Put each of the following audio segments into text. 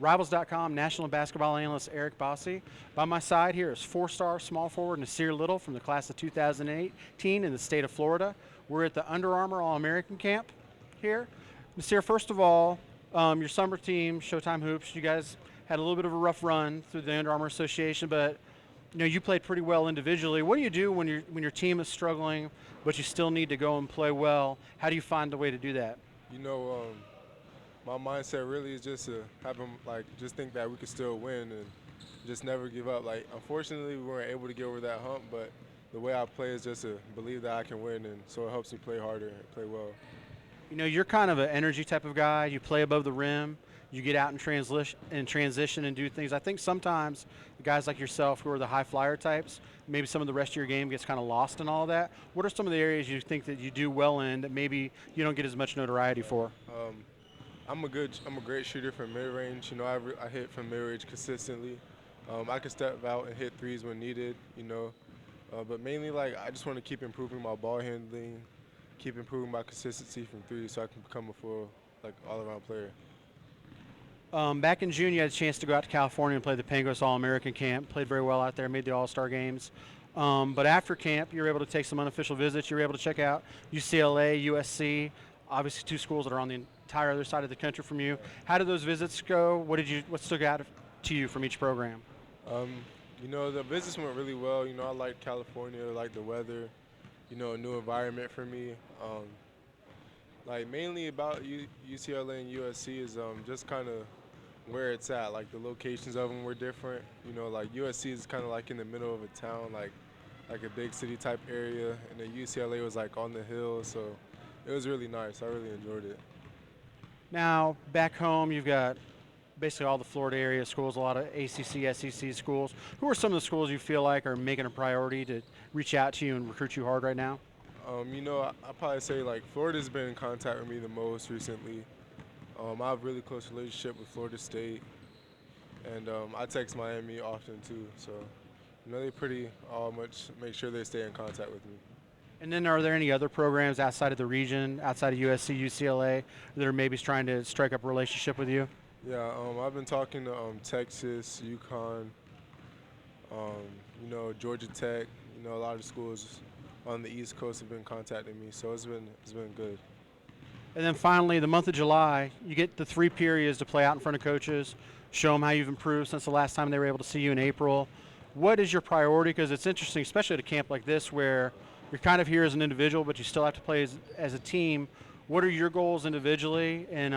Rivals.com national basketball analyst Eric Bossi. By my side here is four-star small forward Nassir Little from the class of 2018 in the state of Florida. We're at the Under Armour All-American camp here. Nassir, first of all, your summer team, Showtime Hoops, you guys had a little bit of a rough run through the Under Armour Association, but you played pretty well individually. What do you do when your team is struggling, but you still need to go and play well? How do you find a way to do that? My mindset really is just to have them just think that we could still win and just never give up. Unfortunately, we weren't able to get over that hump, but the way I play is just to believe that I can win, and so it helps me play harder and play well. You're kind of an energy type of guy. You play above the rim. You get out and transition and do things. I think sometimes guys like yourself who are the high flyer types, maybe some of the rest of your game gets kind of lost in all of that. What are some of the areas you think that you do well in that maybe you don't get as much notoriety for? I'm a great shooter from mid-range. I hit from mid-range consistently. I can step out and hit threes when needed. But mainly I just want to keep improving my ball handling, keep improving my consistency from threes, so I can become a full all-around player. Back in June, you had a chance to go out to California and play the Pangos All-American camp. Played very well out there, made the All-Star games. But after camp, you were able to take some unofficial visits. You were able to check out UCLA, USC, obviously two schools that are on the entire other side of the country from you. How did those visits go? What stuck out to you from each program? The visits went really well. I liked California, I liked the weather, a new environment for me. Mainly about UCLA and USC is just kind of where it's at. The locations of them were different. USC is kind of in the middle of a town, like a big city type area, and then UCLA was on the hill, so it was really nice. I really enjoyed it. Now, back home, you've got basically all the Florida area schools, a lot of ACC, SEC schools. Who are some of the schools you feel like are making a priority to reach out to you and recruit you hard right now? I'd probably say Florida's been in contact with me the most recently. I have a really close relationship with Florida State, and I text Miami often too. So, they pretty much make sure they stay in contact with me. And then are there any other programs outside of the region, outside of USC, UCLA, that are maybe trying to strike up a relationship with you? Yeah, I've been talking to Texas, UConn, Georgia Tech. A lot of schools on the East Coast have been contacting me, so it's been good. And then finally, the month of July, you get the 3 periods to play out in front of coaches, show them how you've improved since the last time they were able to see you in April. What is your priority? Because it's interesting, especially at a camp like this where you're kind of here as an individual, but you still have to play as a team. What are your goals individually, and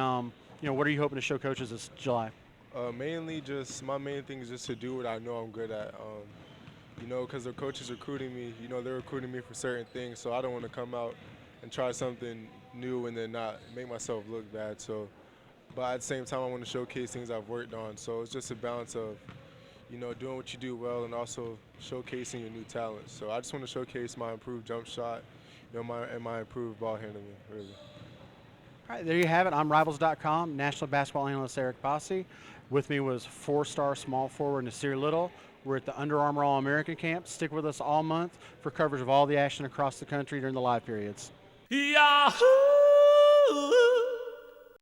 what are you hoping to show coaches this July? Mainly just my main thing is just to do what I know I'm good at. Because the coaches recruiting me, they're recruiting me for certain things, so I don't want to come out and try something new and then not make myself look bad. So, but at the same time, I want to showcase things I've worked on. So it's just a balance of, doing what you do well and also showcasing your new talents. So I just want to showcase my improved jump shot, my improved ball handling, really. All right, there you have it. I'm Rivals.com national basketball analyst Eric Bossi. With me was 4-star small forward Nassir Little. We're at the Under Armour All-American camp. Stick with us all month for coverage of all the action across the country during the live periods. Yahoo!